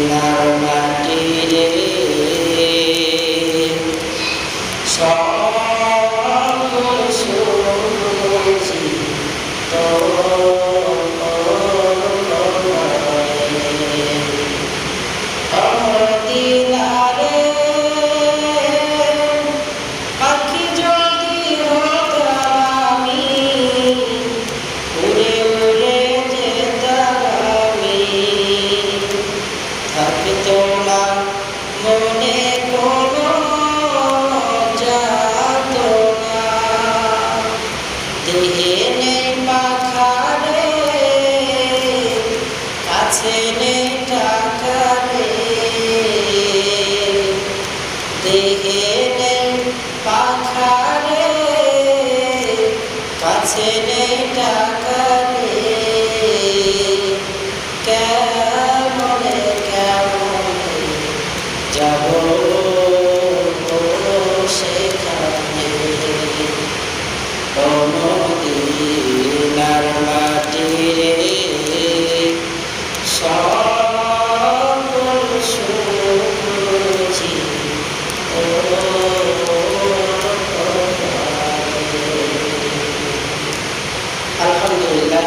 Narmati সকল সুজি দিনারে পাখি যদি হতাম আমি, উড়ে উড়ে যেতাম আমি, থাকতো না মনে কোনো যাতনা, দেহে নেই পাখারে, কাছে নেই টাকা রে, দেহে নেই পাখারে, কাছে নেই টাকা রে, কেমনে কেমনে যাব সেখানে, মদিনার মাটি রে, সকল সুজি আলহামদুলিল্লাহ।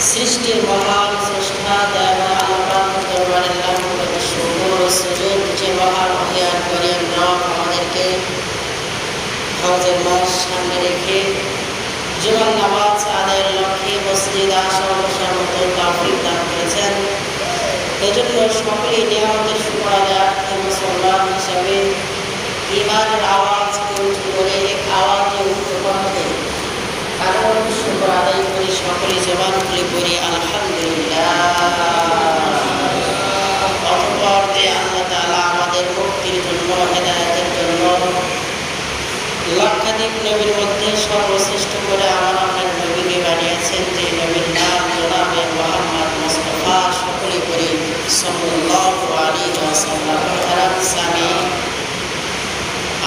সৃষ্টির মহান স্রষ্টা দয়াময় আল্লাহ দরবারে লাখ লাখ শুকর ও সুজুদ যে মহান মহিয়ান করিম রব আমাদেরকে হজের মাস সামনে রেখে জীবন নামাজ আদায়ের লক্ষ্যে মসজিদ আসা বসার মতো তৌফিক দান করেছেন। এজন্য সকলেই নিয়ামতের শুকর আদায়ার্থে মুসলমান হিসাবে ঈমানের আওয়াজকে উঁচু করে এক আওয়াজে উচ্চকণ্ঠে কারণ শুকর আদায় করি, সকলে জবান খুলে পড়ি আলহামদুলিল্লাহ। অতঃপর যে আল্লাহ তাআলা আমাদের মুক্তির জন্য, হেদায়েতের জন্য লক্ষাধিক নবীর মধ্যে সর্বশ্রেষ্ঠ করে আমার আপনার নবীকে বানিয়েছেন, যে নবীর নাম জনাবে মুহাম্মদ মুস্তাফা। সকলে করি সাল্লাল্লাহু আলাইহি ওয়াসাল্লাম।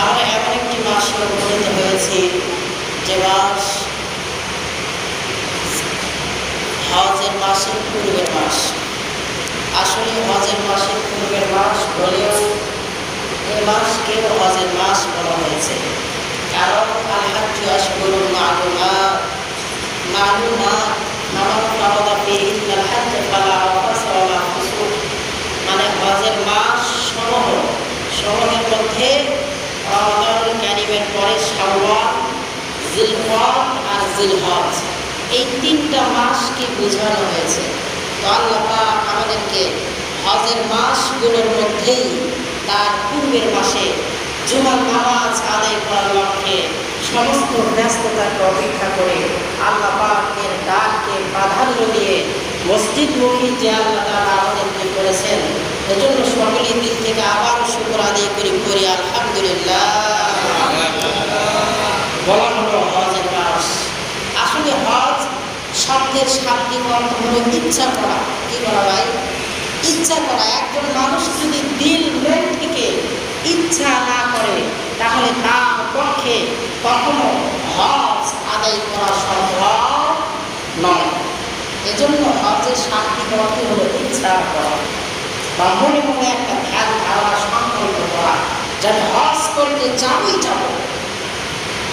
আমরা এমন একটি মাসে উপনীত হয়েছি যে মাস হজের মাসের পূর্বের মাস। আসলে হজের মাসের পূর্বের মাস বলেও এই মাসকে হজের মাস বলা হয়েছে, কারণ আল হাজ্জু আশহুরুম মা'লুমাত, ফামান ফারাদা ফীহিন্নাল হাজ্জ ফালা রাফাসা ওয়ালা ফুসুক, মানে হজের মাস সমূহের মধ্যে রমাদানুল কারীমের পরে শাওয়াল, জিলকদ আর জিলহজ, এই তিনটা মাসকে বোঝানো হয়েছে। তো আল্লাহ পাক আমাদেরকে হজের মাসগুলোর মধ্যেই তার পূর্বের মাসে জুমার নামাজ আদায় করার লক্ষ্যে সমস্ত ব্যস্ততাকে অপেক্ষা করে আল্লাহ পাকের ডাককে প্রাধান্য দিয়ে মসজিদমুখী যে আল্লাহ তাআলা আমাদেরকে করেছেন, এজন্য সকলের দিক থেকে আবারও শুকর আদায় করি আলহামদুলিল্লাহ। বলা হলো হজের মাস। আসলে হজ শব্দের শাব্দিক অর্থ হলো ইচ্ছা করা। কি করা ভাই? ইচ্ছা করা। একজন মানুষ যদি দিল মন থেকে ইচ্ছা না করে তাহলে তার পক্ষে কখনো হজ আদায় করা সম্ভব নয়। এজন্য হজের শাব্দিক অর্থ হলো ইচ্ছা করা, বা মনে মনে একটা ধ্যান ধারণা সংকল্প করা যে আমি হজ করতে যাবই যাব,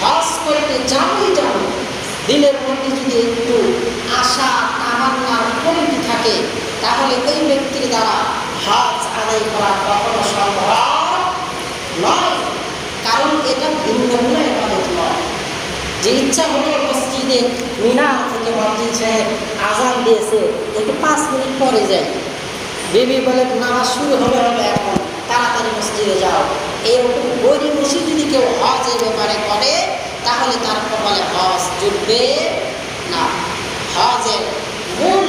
হজ করতে যাবই যাব। দিলের মধ্যে যদি একটু আশা তামান্নার কমতি থাকে তাহলে ওই ব্যক্তির দ্বারা হজ আদায় করা কখনো সম্ভব নয়, কারণ এটা ভিন্ন ভিন্ন ইবাদত নয়। যে ইচ্ছা হলো মসজিদে মিনার থেকে মসজিদ সাহেব আজান দিয়েছে, একটু 5 মিনিট পরে যায়, বেবি বলে নামাজ শুরু হবে এখন, তাড়াতাড়ি মসজিদে যাও, এরকম গরিব বসে যদি কেউ হজের ব্যাপারে করে তাহলে তার কপালে হজ জুটবে না। হজের মূল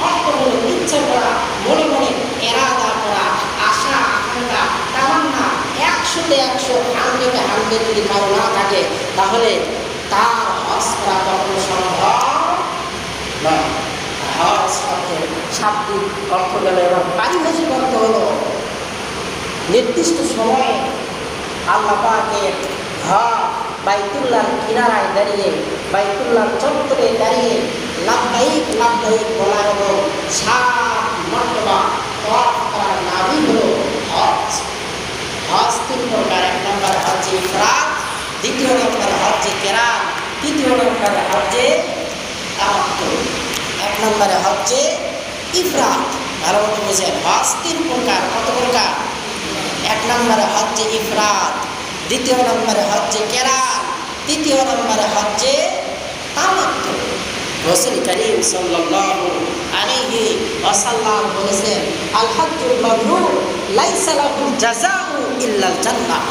অর্থ হলো ইচ্ছা করা, মনে মনে এরাদা করা, আশা আকাঙ্ক্ষা তামান্না 100-তে 100, 100-এ 100 যদি কারো না থাকে তাহলে তার হজ করা কখনো সম্ভব নয়। হজ অর্থের শাব্দিক অর্থ গেল এবং পারিভাষিক অর্থ হলো নির্দিষ্ট সময়ে আল্লাহ পাকের ঘর বাইতুল্লাহর কিনারায় দাঁড়িয়ে, বাইতুল্লাহর চত্বরে দাঁড়িয়ে লাব্বাইক লাব্বাইক বলা হলো 7 মর্তবা তওয়াফ করার নামই হলো হজ। হজ তিন প্রকার। এক নম্বরে হচ্ছে ইফরাদ, দ্বিতীয় নম্বরে হচ্ছে কেরান, তৃতীয় নম্বরে হচ্ছে তামাত্তুল। এক নম্বরে হচ্ছে ইফরাদ, ভালো মতো বুঝেন। হজ তিন প্রকার। কত প্রকার? এক নম্বরে হচ্ছে ইফরাদ, দ্বিতীয় নম্বরে হচ্ছে কেরান, তৃতীয় নম্বরে হচ্ছে তামাত্তুল। রাসূল করিম সাল্লাল্লাহু আলাইহি ওয়াসাল্লাম বলেছেন, আল হজ্জুল মাবরুর লাইসা লাহু জাযাউ ইল্লাল জান্নাহ।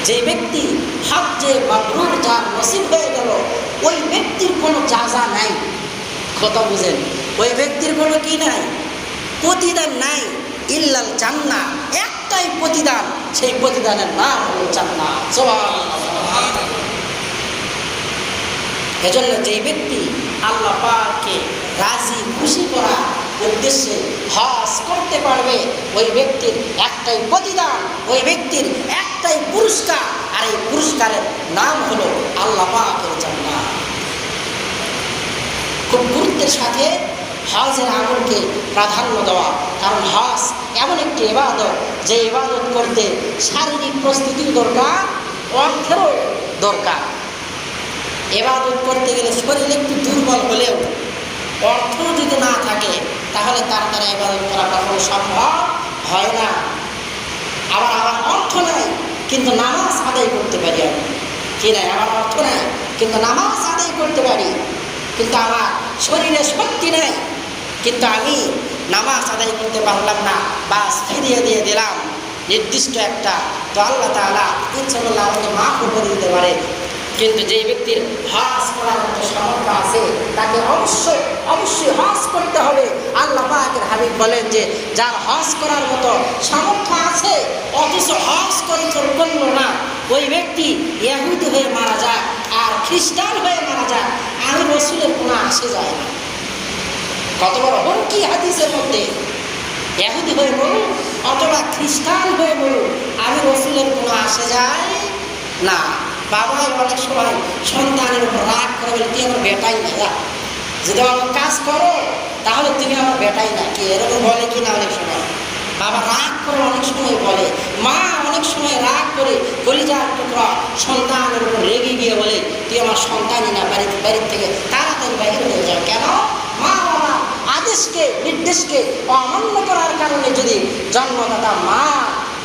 যে ব্যক্তি হজ্জে মাবরুর যার নসিব হয়ে গেল, ওই ব্যক্তির কোনো জাযা নাই। কথা বুঝেন? ওই ব্যক্তির কোনো কি নাই? প্রতিদান নাই। ইল্লাল জান্নাহ, একটাই প্রতিদান, সেই প্রতিদানের নাম হলো জান্নাহ। সুবহানাল্লাহ। এজন্য যেই ব্যক্তি আল্লাহ পাককে রাজি খুশি করার উদ্দেশ্যে হজ করতে পারবে, ওই ব্যক্তির একটাই প্রতিদান, ওই ব্যক্তির একটাই পুরস্কার, আর এই পুরস্কারের নাম হলো আল্লাহ পাকের জান্নাত। খুব গুরুত্বের সাথে হজের আমলকে প্রাধান্য দেওয়া, কারণ হজ এমন একটি ইবাদত, যে ইবাদত করতে শারীরিক প্রস্তুতিও দরকার, অর্থেরও দরকার। ইবাদত করতে গেলে শরীর একটু দুর্বল হলেও অর্থ যদি না থাকে, তাহলে তার দ্বারা ইবাদত করা কখনো সম্ভব হয় না। আবার আমার অর্থ নাই কিন্তু নামাজ আদায় করতে পারি আমি, কি নাই? আমার অর্থ নাই কিন্তু নামাজ আদায় করতে পারি, কিন্তু আমার শরীরে শক্তি নেই, কিন্তু আমি নামাজ আদায় করতে পারলাম না, বাস ফিরিয়ে দিয়ে দিলাম নির্দিষ্ট একটা, তো আল্লাহ তাআলা ইচ্ছা করলে আমাকে মাফও করে দিতে পারে। কিন্তু যে ব্যক্তির হজ করার মতো সামর্থ্য আছে, তাকে অবশ্যই অবশ্যই হজ করতে হবে। আল্লাহ পাকের হাবিব বলেন যে যার হজ করার মতো সামর্থ্য আছে অথচ হজ করল না, ওই ব্যক্তি ইহুদি হয়ে মারা যায় আর খ্রিস্টান হয়ে মারা যায়, আমি রাসূলের কোনো আসে যায় না। কত বড় হুমকি হাদিসের মধ্যে! ইহুদি হয়ে বলুন অথবা খ্রিস্টান হয়ে বলুন, আমি রাসূলের কোনো আসে যায় না। বাবাই অনেক সময় সন্তানের উপর রাগ করে বলে, তুই আমার বেটাই না, যদি আমার কাজ করো তাহলে তুমি আমার বেটাই না, কি এরকম বলে কি না? অনেক সময় বাবা রাগ করে অনেক সময় বলে, মা অনেক সময় রাগ করে কলিজার টুকরা সন্তানের উপর রেগে গিয়ে বলে, তুই আমার সন্তানই না, বাড়ির থেকে তাড়াতাড়ি বাইরে হয়ে যাও। কেন? মা বাবা আদেশকে নির্দেশকে অমান্য করার কারণে যদি জন্মদাতা মা,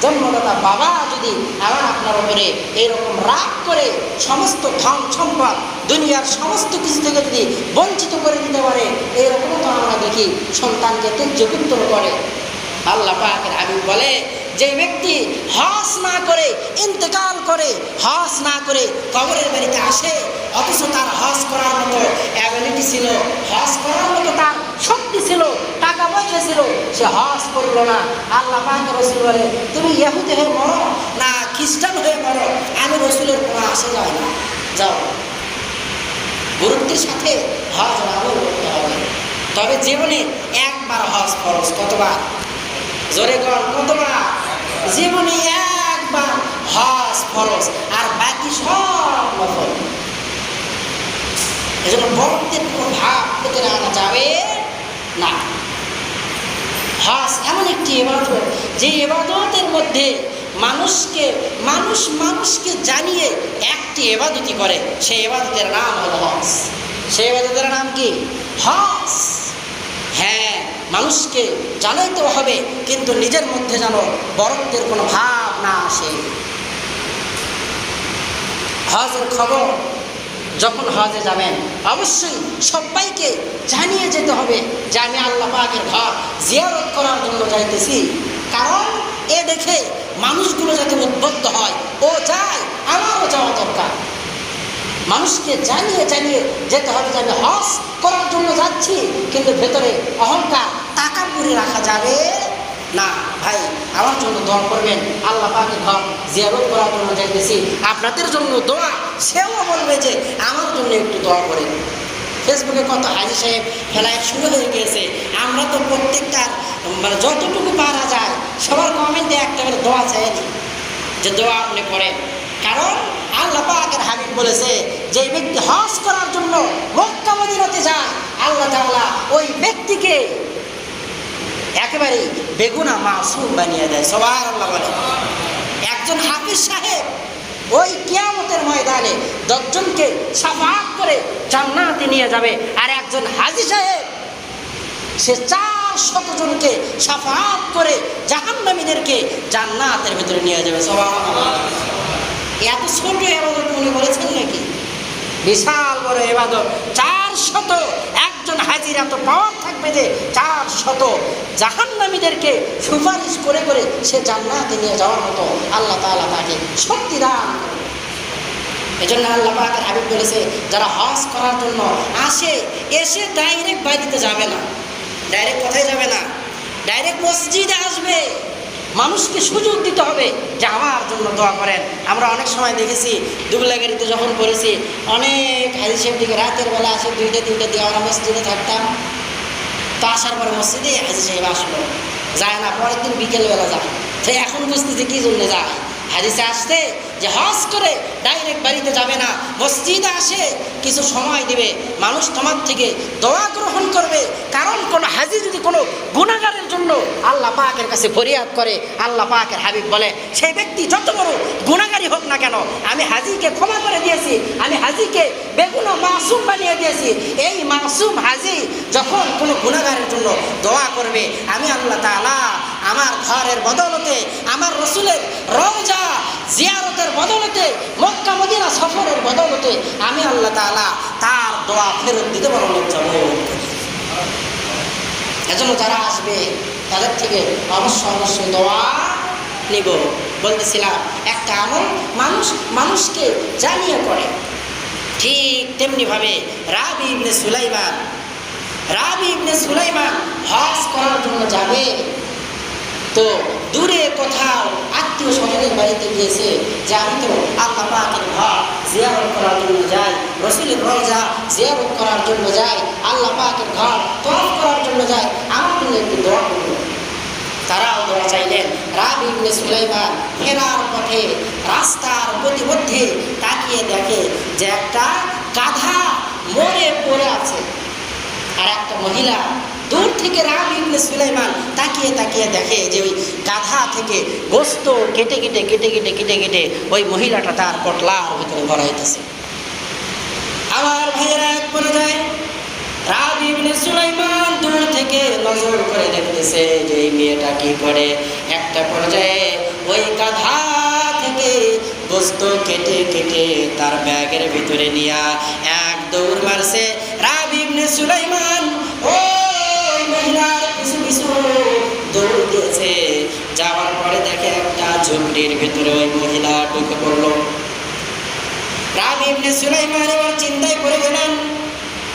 জন্মদাতা বাবা যদি আমার আপনার উপরে এইরকম রাগ করে সমস্ত ধন সম্পদ দুনিয়ার সমস্ত কিছু থেকে যদি বঞ্চিত করে দিতে পারে, এইরকমও তো আমরা দেখি সন্তানকে ত্যায্যপুত্র করে। আল্লাহ পাকের হাবিব বলে, যে ব্যক্তি হজ না করে ইন্তেকাল করে, হজ না করে কবরের বাড়িতে আসে, অথচ তার হজ করার মতো অ্যাবিলিটি ছিল, হজ করার মতো তার শক্তি ছিল, টাকা পয়সা ছিল, সে হজ করলো না, আল্লাহ পাকের রাসূল বলে, তুমি ইহুদি হয়ে মরো না খ্রিস্টান হয়ে মরো, আমি রাসূলের কোনো আসে যায় না, যাও। গুরুত্বের সাথে হজ আমল করতে হবে। তবে জীবনে একবার হজ ফরজ। কতবার? জোরে কর, কতবার? জীবনে একবার হজ ফরজ, আর বাকি সব নফল। এজন্য বড়দের কোনো ভাব ভেতরে আনা যাবে না। হজ এমন একটি ইবাদত, যে ইবাদতের মধ্যে মানুষকে জানিয়ে একটি ইবাদতই করে, সেই ইবাদতের নাম হলো হজ। সেই ইবাদতের নাম কি? হজ। হ্যাঁ, মানুষকে জানাইতে হবে, কিন্তু নিজের মধ্যে যেন বরত্বের কোনো ভাব না আসে। হজের খবর যখন হজে যাবেন, অবশ্যই সবাইকে জানিয়ে যেতে হবে যে আমি আল্লাহ পাকের ঘর জিয়ারত করার জন্য যাইতেছি। কারণ এ দেখে মানুষগুলো যাতে উদ্বুদ্ধ হয়, ও যায়, আমারও যাওয়া দরকার। মানুষকে জানিয়ে যেতে হবে যে আমি হজ করার জন্য যাচ্ছি, কিন্তু ভেতরে অহংকার তাকাব্বুরি রাখা যাবে না। ভাই, আমার জন্য দোয়া করবেন, আল্লাহ পাকের ঘর জিয়ারত করার জন্য যাইতেছি, আপনাদের জন্য দোয়া। সেও বলবে যে আমার জন্য একটু দোয়া করেন। ফেসবুকে কত হাজি সাহেব ফেলায় শুরু হয়ে গিয়েছে, আমরা তো প্রত্যেকটার মানে যতটুকু পারা যায় সবার কমেন্টে একটা করে দোয়া চাইনি যে দোয়া আপনি করেন। কারণ আল্লাহ পাকের হাবিব বলেছে, যে ব্যক্তি হজ করার জন্য মক্কা মদিনাতে যায়, আল্লাহ তাআলা ওই ব্যক্তিকে একেবারে বেগুনা মাসুম বানিয়ে দেয়। সুবহানাল্লাহ বলে। একজন হাফিজ সাহেব ওই কিয়ামতের ময়দানে 10 জনকে শাফাআত করে জান্নাতে নিয়ে যাবে, আর একজন হাজী সাহেব সে 400 জনকে শাফাআত করে জাহান্নামীদেরকে জান্নাতের ভিতরে নিয়ে যাবে। সুবহানাল্লাহ। এত ছোট ইবাদত উনি বলেছেন নাকি? বিশাল বড় ইবাদত। 400 একজন হাজির এত পাওয়ার থাকবে যে 400 জাহান্নামীদেরকে সুপারিশ করে করে সে জান্নাতে নিয়ে যাওয়ার মতো আল্লাহ তাআলা তাকে শক্তি দান করবে। এজন্য আল্লাহ পাকের হাবিব বলেছে, যারা হজ করার জন্য আসে, এসে ডাইরেক্ট বাড়িতে যাবে না, ডাইরেক্ট কোথায় যাবে না, ডাইরেক্ট মসজিদে আসবে। মানুষকে সুযোগ দিতে হবে যে আমার জন্য দোয়া করেন। আমরা অনেক সময় দেখেছি দুবলাগাড়িতে যখন পড়েছি, অনেক হাজি সাহেব দিকে রাতের বেলা আসে 2টা 3টা দিয়ে আমরা মসজিদে থাকতাম। তো আসার পরে মসজিদে হাজি সাহেব আসলো, যায় না, পরের দিন বিকেলবেলা যায়। তো এখন বুঝতেছি কী জন্য যায়। হাদিসে আসতে যে হজ করে ডাইরেক্ট বাড়িতে যাবে না, মসজিদে আসে, কিছু সময় দিবে, মানুষ তোমার থেকে দোয়া গ্রহণ করবে। কারণ কোন হাজি যদি কোনো গুনাহগারের জন্য আল্লাহ পাকের কাছে ফরিয়াদ করে, আল্লাহ পাকের হাবিব বলে সেই ব্যক্তি যত বড় গুনাহগারই হোক না কেন, আমি হাজিকে ক্ষমা করে দিয়েছি, আমি হাজিকে বেগুনা মাসুম বানিয়ে দিয়েছি। এই মাসুম হাজি যখন কোনো গুনাহগারের জন্য দোয়া করবে, আমি আল্লাহ তাআলা আমার ঘরের বদৌলতে, আমার রসুলের রওজা জিয়ারতের বদৌলতে, মক্কা মদিনা সফরের বদৌলতে আমি আল্লাহ তাআলা তার দোয়া ফেরত দিতে পারবো। এজন্য যারা আসবে তাদের থেকে অবশ্যই দোয়া নিব। বলতেছিলাম একটা আমল মানুষকে জানিয়ে করে, ঠিক তেমনিভাবে রাবি ইবনে সুলাইমান হজ করার জন্য যাবে। তো দূরে কোথাও আত্মীয় স্বজনের বাড়িতে গিয়েছে যে আমি তো আল্লাহ পাকের ঘর জিয়ারত করার জন্য যাই, রসুলের রওজা জিয়ারত করার জন্য যাই, আল্লাহ পাকের ঘর তওয়াফ করার জন্য যাই, আমার জন্য একটু দোয়া করুন। তারাও দোয়া চাইলেন। রাবি ইবনে সুলাইমান ফেরার পথে রাস্তার প্রতিমধ্যে তাকিয়ে দেখে যে একটা গাধা মরে পড়ে আছে, আর একটা মহিলা দূর থেকে রাবি ইবনে সুলাইমান তাকিয়ে দেখে যে ওই গাধা থেকে গোশত কেটে ওই মহিলাটা তার পটলার ভিতরে ভরাইতেছে। আমার ভাইয়েরা এক পর্যায়ে রাবি ইবনে সুলাইমান দূর থেকে নজর করে দেখতেছে যে এই মেয়েটা কি করে। একটা পর্যায়ে ওই গাধা থেকে গোশত কেটে তার ব্যাগের ভিতরে নিয়ে এক দৌড় মারছে রাবি ইবনে সুলাইমান। ওই মহিলার পিছু দৌড় দিয়েছে, যাওয়ার পরে দেখে একটা ঝুপড়ির ভিতরে ওই মহিলা ঢুকে পড়ল। রাবি ইবনে সুলাইমান এবার চিন্তায় পড়ে গেলেন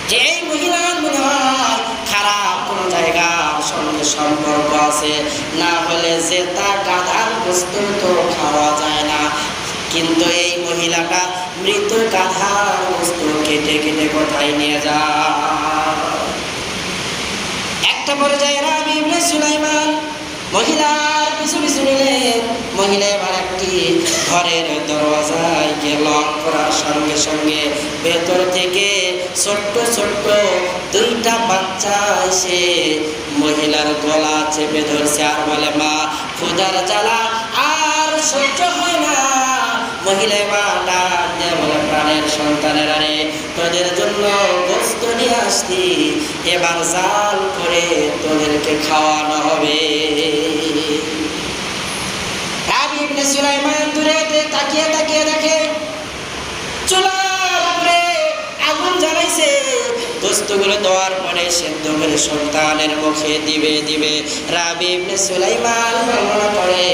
যে এই মহিলার মনে হয় খারাপ কোনো জায়গার সঙ্গে সম্পর্ক আছে, না হলে যে তা গাধার বস্তু তো খাওয়া যায় না, কিন্তু এই মহিলাটা মৃত গাধার বস্তু কেটে কোথায় নিয়ে যায়। একটা পর্যায়ে রাবি ইবনে সুলাইমান মহিলার পিছু নিলেন। মহিলা এবার একটি ঘরের দরওয়াজায় গিয়ে লক করার সঙ্গে ভেতর থেকে ছোট্ট 2টা বাচ্চা এসে মহিলার গলা চেপে ধরছে আর বলে, মা ক্ষুধার জ্বালা আর সহ্য হয় না। মহিলা এবার ডাক দিয়ে বলে, প্রাণের সন্তানেরা রে, তোদের জন্য গোশত নিয়ে আসছি, এবার জাল করে তোদেরকে খাওয়ানো হবে। রাবি ইবনে সুলাইমান দূরে তাকিয়ে দেখে চুলার উপরে আগুন জ্বালাইছে। গোশতগুলো দেওয়ার পরে সেদ্ধ করে সন্তানের মুখে দিবে। রাবি ইবনে সুলাইমান মনে করে,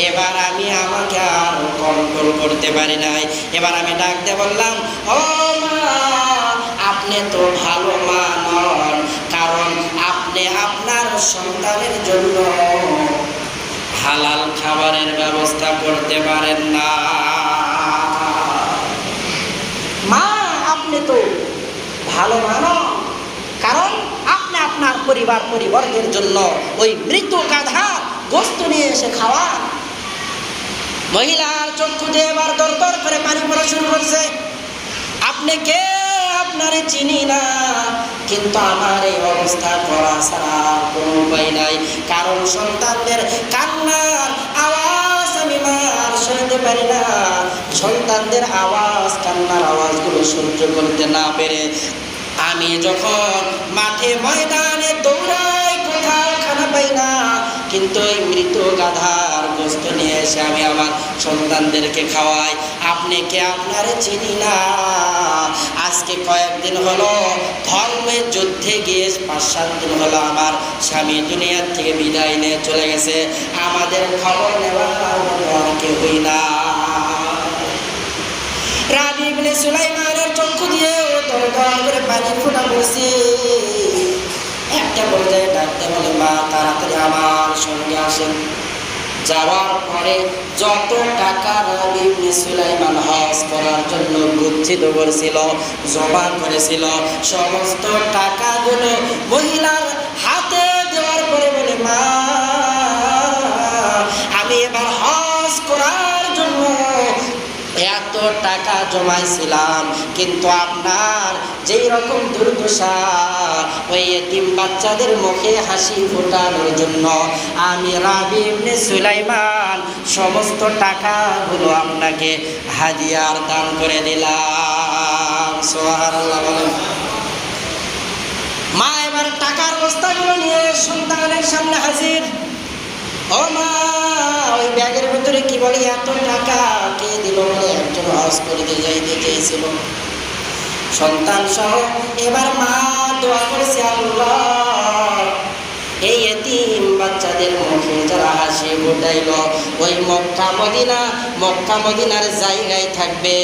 এবার আমি আমাকে আর কন্ট্রোল করতে পারি নাই। এবার আমি ডাক দিয়ে বললাম, ও মা, আপনি তো ভালো মা নন, কারণ আপনি আপনার সন্তানের জন্য হালাল খাবারের ব্যবস্থা করতে পারেন না। মা, আপনি তো ভালো মানুষ, কারণ আপনি আপনার পরিবর্গের জন্য ওই মৃত গাধার গোশত নিয়ে এসে খাওয়ান। মহিলার চক্ষু দিয়ে এবার দর করে পানি পড়া শুরু করছে। আপনি কে? আপনারে চিনি না, কিন্তু আমার এই অবস্থা করা ছাড়া কোনো উপায় নাই, কারণ সন্তানদের কান্নার আওয়াজ আমি মার করতে পারি না, সন্তানদের আওয়াজ, কান্নার আওয়াজগুলো সহ্য করতে না পেরে আমি যখন মাঠে ময়দানে দৌড়াই, কোথাও খানা পাই না, কিন্তু ওই মৃত গাধার গোশত নিয়ে এসে আমি আমার সন্তানদেরকে খাওয়াই। আপনি কে? আপনারে চিনি না। আজকে কয়েকদিন হলো ধর্মের যুদ্ধে গিয়ে ৫-৭ দিন হলো আমার স্বামী দুনিয়ার থেকে বিদায় নিয়ে চলে গেছে, আমাদের খবর নেওয়ার আর কেউই না। রাবী ইবনে সুলাইমানের চক্ষু দিয়ে দর করে পানি ফোটা পড়ছে। একটা পর্যায়ে ডাকতে বলে, মা তাড়াতাড়ি আমার সঙ্গে আসেন। যাওয়ার পরে যত টাকা রাবী ইবনে সুলাইমান হজ করার জন্য গচ্ছিত করেছিল, জমা করেছিল, সমস্ত টাকাগুলো মহিলার হাতে দেওয়ার পরে বলে, মা আমি এবার হজ করার জন্য এত টাকা জমাইছিলাম, কিন্তু আপনার যেই রকম দুর্দশা, ওই এতিম বাচ্চাদের মুখে হাসি ফোটানোর জন্য আমি রাবী ইবনে সুলাইমান সমস্ত টাকাগুলো আপনাকে হাদিয়ার দান করে দিলাম। সুবহানাল্লাহ বলেন। মা এবার টাকার বস্তাগুলো নিয়ে সন্তানের সামনে হাজির। ও মা, ওই ব্যাগের ভিতরে কি বলে এত টাকা কে দিল? বলে একজন হজ করতে যাইতে চেয়েছিল সন্তান সহ। এবার মা দোয়া করেছে, আল্লাহ এই এতিম বাচ্চাদের মুখে যারা হাসি ফোটাইল, ওই মক্কা মদিনার জায়গায় থাকবে,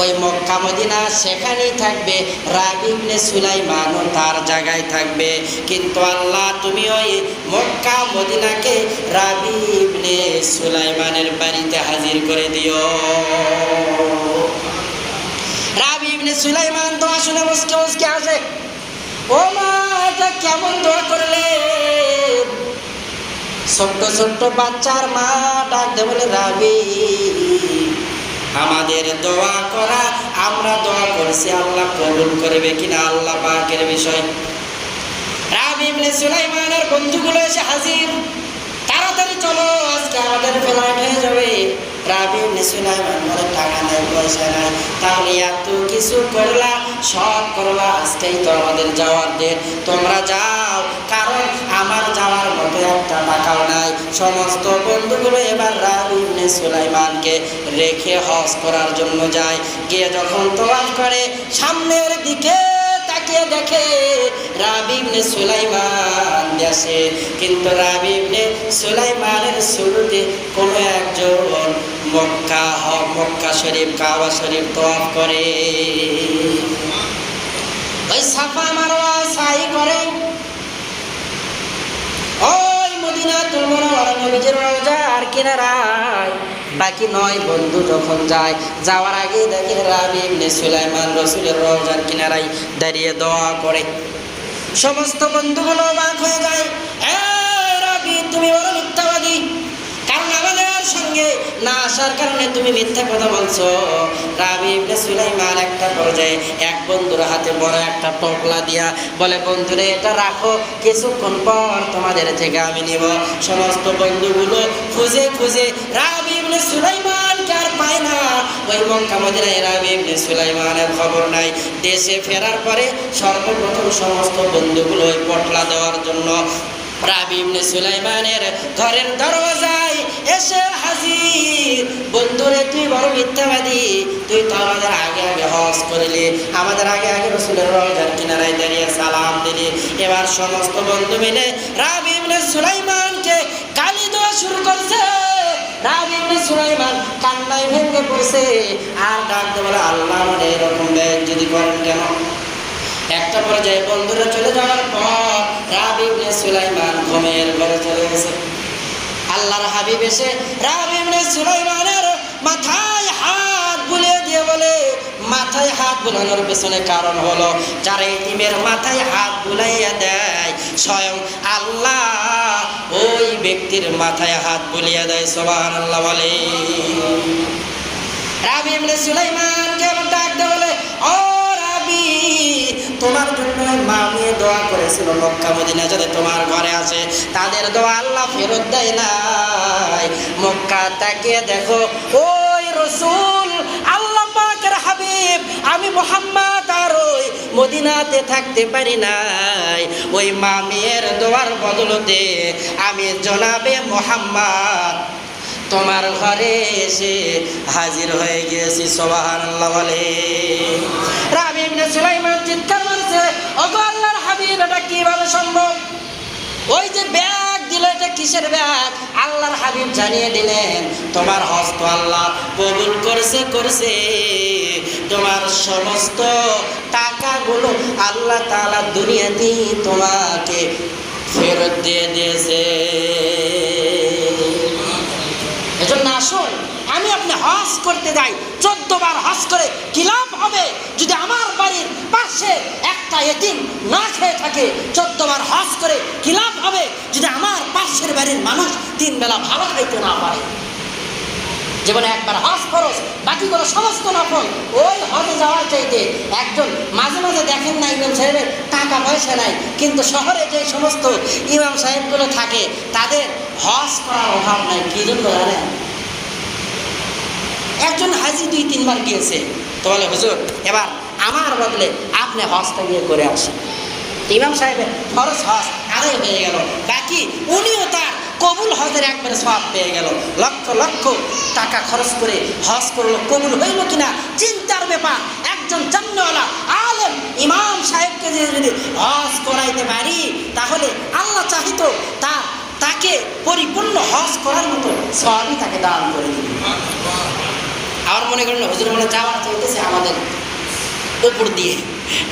ওই মক্কা মদিনা সেখানেই থাকবে, রাবী ইবনে সুলাইমানও তার জায়গায় থাকবে। কিন্তু আল্লাহ তুমি ওই মক্কা মদিনাকে রাবী ইবনে সুলাইমানের বাড়িতে হাজির করে দিও। রাবী ইবনে সুলাইমান দোয়া শুনে মুসকে আসে। ও মা, এটা কেমন দোয়া করলে? ছোট্ট ছোট্ট বাচ্চার মা ডাক দে বলে, রাবী আমাদের দোয়া করা, আমরা দোয়া করছি, আল্লাহ কবুল করবে কিনা আল্লাহ পাকের বিষয়। রাবী ইবনে সুলাইমানের বন্ধুগুলো এসে হাজির। তাড়াতাড়ি চলো, আজকে আমাদের ফ্লাইট হয়ে যাবে। রাবী ইবনে সুলাইমান বলে, টাকা নাই, পয়সা নাই, তাহলে এত কিছু করলা, সব করলা, আজকেই তো আমাদের যাওয়ার দিন, তোমরা যাও, কারণ আমার যাওয়ার মতো একটা টাকাও নাই। সমস্ত বন্ধুগুলো এবার রাবী ইবনে সুলাইমানকে রেখে হজ করার জন্য যায়। গিয়ে যখন তোয়াফ করে সামনের দিকে তাকিয়ে দেখে রাবী ইবনে সুলাইমান আসে, কিন্তু রাবী ইবনে সুলাইমানের শুরুতে কোনো একজন মক্কা শরীফ, কাবা শরীফ তোয়াফ করে, ওই সাফা মারওয়া সাই করে, ওই মদিনাতুল মুনাওয়ারা নবীজির রওজার কিনারায়। বাকি 9 বন্ধু যখন যায়, যাওয়ার আগে দেখে রাবী ইবনে সুলাইমান রাসূলের রওজার কিনারায় দাঁড়িয়ে দোয়া করে। সমস্ত বন্ধুগুলো অবাক হয়ে যায়, রাবী তুমি বড় মিথ্যাবাদী, কারণ আমাদের সঙ্গে না আসার কারণে তুমি মিথ্যা কথা বলছো। রাবী ইবনে সুলাইমান একটা পর্যায়ে এক বন্ধুর হাতে বড় একটা টোপলা দিয়া বলে, বন্ধুরে এটা রাখো, কিছুক্ষণ পর তোমাদের থেকে আমি নিব। সমস্ত বন্ধুগুলো খুঁজে খুঁজে রাবী ইবনে সুলাইমানকে আর পায় না। ওই মক্কা মদিনায় রাবী ইবনে সুলাইমানের খবর নাই। দেশে ফেরার পরে সর্বপ্রথম সমস্ত বন্ধুগুলো ওই পটলা দেওয়ার জন্য রাবী ইবনে সুলাইমানের ঘরের দরওয়াজায় এসে হাজির। বন্ধুরে তুই বড় মিথ্যাবাদী, তুই তো আমাদের আগে আগে হজ করলি, আমাদের আগে আগে রাসূলের রওজার কিনারায় দাঁড়িয়ে সালাম দিলি। এবার সমস্ত বন্ধু মিলে রাবী ইবনে সুলাইমানকে গালি দেওয়া শুরু করছে। রাবী ইবনে সুলাইমান কান্নায় ভেঙে পড়ছে আর ডাকতে বলে, আল্লাহ মানে এরকম যদি করেন কেন? একটা পর্যায়ে বন্ধুরা চলে যাওয়ার পর রাবী ইবনে সুলাইমান ঘুমের ঘরে চলে গেছে। আল্লাহর হাবিব এসে রাবী ইবনে সুলাইমানের মাথায় হাত বুলিয়ে দিয়ে বলে, মাথায় হাত বুলানোর পেছনে কারণ হলো, যারা এতিমের মাথায় হাত বুলাইয়া দেয় স্বয়ং আল্লাহ ওই ব্যক্তির মাথায় হাত বুলিয়ে দেয়। সুবহানাল্লাহ বলে। রাবী ইবনে সুলাইমানকে ডাক দিয়ে বলে, ও রাবী তোমার জন্য মা মেয়ে দোয়া করেছিল মক্কা মদিনা যাতে তোমার ঘরে আসে, তাদের দোয়া আল্লাহ ফেরত দেয় নাই। মক্কা তাকিয়ে দেখো, ওই রসুল আল্লাহ পাকের হাবিব আমি মুহাম্মদ আর ওই মদিনাতে থাকতে পারি নাই, ওই মা মেয়ের দোয়ার বদলতে আমি জনাবে মুহাম্মদ তোমার ঘরে এসে হাজির হয়ে গিয়েছি। সুবহানাল্লাহ বলে। রাবি ইবনে সুলাইমান চিৎকার মারছে, ওগো আল্লাহর হাবিব এটা কিভাবে সম্ভব? ওই যে ব্যাগ দিল, এটা কিসের ব্যাগ? আল্লাহর হাবিব জানিয়ে দিলেন তোমার হজ তো আল্লাহ কবুল করছে, তোমার সমস্ত টাকাগুলো আল্লাহ তাআলা দুনিয়াতেই তোমাকে ফেরত দিয়ে দিয়েছে। এজন্য আসুন আমি আপনি হজ করতে যাই, 14 বার হজ করে কি লাভ হবে যদি আমার বাড়ির পাশে একটা এতিম না খেয়ে থাকে? 14 বার হজ করে কি লাভ হবে যদি আমার পাশের বাড়ির মানুষ 3 বেলা ভালো খাইতে না পারে? জীবনে একবার হজ ফরজ, বাকিগুলো সমস্ত নফল। ওই হজে যাওয়ার চাইতে একজন মাঝে মাঝে দেখেন না ইমাম সাহেবের টাকা পয়সা নাই, কিন্তু শহরে যে সমস্ত ইমাম সাহেবগুলো থাকে তাদের হজ করার অভাব নাই। কি জন্য জানেন? একজন হাজি 2-3 বার গিয়েছে, তো বলে হুজুর এবার আমার বদলে আপনি হজটা গিয়ে করে আসেন। ইমাম সাহেবের ফরজ হজ আদায় হয়ে গেল, বাকি উনিও তার কবুল হজের একবারে সওয়াব পেয়ে গেল। লক্ষ লক্ষ টাকা খরচ করে হজ করলো, কবুল হইল কিনা চিন্তার ব্যাপার। একজন জান্নাতওয়ালা আলেম ইমাম সাহেবকে যদি হজ করাইতে পারি তাহলে আল্লাহ চাহিত তাকে পরিপূর্ণ হজ করার মতো সওয়াবই তাকে দান করে দিবে। আর মনে করেন হুজুর মনে যাওয়ার চাইতেছে আমাদের উপর দিয়ে,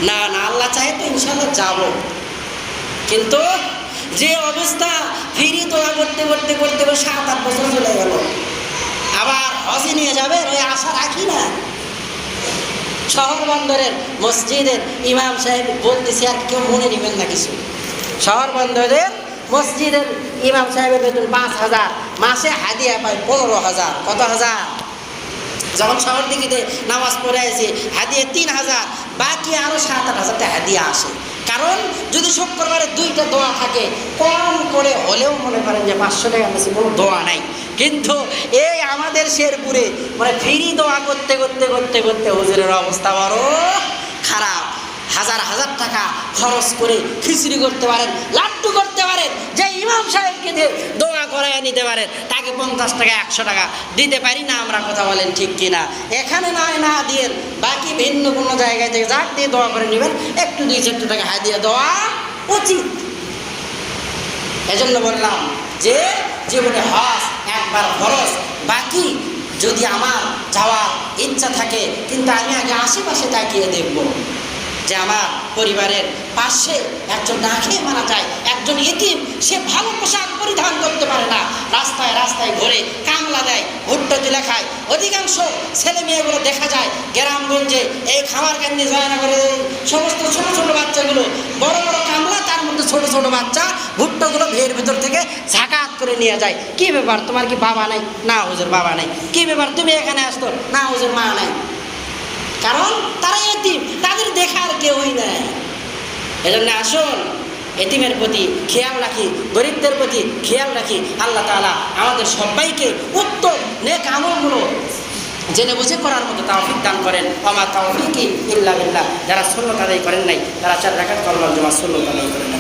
না না, আল্লাহ চাহে তো ইনশাআল্লাহ যাব। কিন্তু যে অবস্থা ফিরি দোয়া করতে করতে করতে 7-8 বছর চলে গেল, আবার হজে নিয়ে যাবে ওই আশা রাখি না। শহর বন্দরের মসজিদের ইমাম সাহেব বলতেছে, আর কেউ মনে নেবেন না কিছু, শহর বন্দরের মসজিদের ইমাম সাহেবের বেতন 5,000, মাসে হাদিয়া পায় 15,000। কত হাজার? যখন শহর দিকে নামাজ পড়ে আসে হাদিয়া 3,000, বাকি আরও 7-8 হাজার টাকা হাদিয়া আসে। কারণ যদি শুক্রবারে 2টা দোয়া থাকে, কম করে হলেও মনে করেন যে 500 টাকা বেশি কোনো দোয়া নাই। কিন্তু এই আমাদের শেরপুরে মানে ফ্রি দোয়া করতে করতে করতে করতে হুজুরের অবস্থা বড় খারাপ। হাজার হাজার টাকা খরচ করে খিচুড়ি করতে পারেন, লাড্ডু করতে পারেন, যে ইমাম সাহেবকে দিয়ে দোয়া করায় নিতে পারেন তাকে 50 টাকা 100 টাকা দিতে পারি না আমরা। কথা বলেন ঠিক কিনা? এখানে না দিয়ে বাকি ভিন্ন কোনো জায়গায় থেকে যাক দিয়ে দোয়া করে নেবেন, একটু 2-4 টাকা হাদিয়া দেওয়া উচিত। এজন্য বললাম যে জীবনে হজ একবার ফরজ, বাকি যদি আমার যাওয়ার ইচ্ছা থাকে কিন্তু আমি আগে আশেপাশে তাকিয়ে দেখব যে আমার পরিবারের পাশে একজন না খেয়ে মারা যায়, একজন এতিম, সে ভালো পোশাক পরিধান করতে পারে না, রাস্তায় রাস্তায় ঘুরে কামলা দেয়, ভুট্টা তুলে খায়। অধিকাংশ ছেলে মেয়েগুলো দেখা যায় গ্রামগঞ্জে এই খামার কেন্দ্রে জয়নগরে সমস্ত ছোটো ছোটো বাচ্চাগুলো বড় বড় কামলা, তার মধ্যে ছোটো ছোটো বাচ্চা ভুট্টাগুলো ভের ভেতর থেকে ঝাঁকাত করে নিয়ে যায়। কি ব্যাপার, তোমার কি বাবা নাই? না হুজুর বাবা নাই। কি ব্যাপার, তুমি এখানে আসতো? না হুজুর মা নাই। কারণ তারা এতিম, তাদের দেখার কেউই নাই। এজন্য আসুন এতিমের প্রতি খেয়াল রাখি, গরিবদের প্রতি খেয়াল রাখি। আল্লাহ তাআলা আমাদের সবাইকে উত্তম নেক আমলগুলো জেনে বুঝে করার মতো তাওফিক দান করেন। ওয়া মা তাওফিকি ইল্লা বিল্লাহ। যারা সুন্নাত আদায় করেন নাই তারা 4 রাকাত কলমার জমা সুন্নাত আদায় করেন।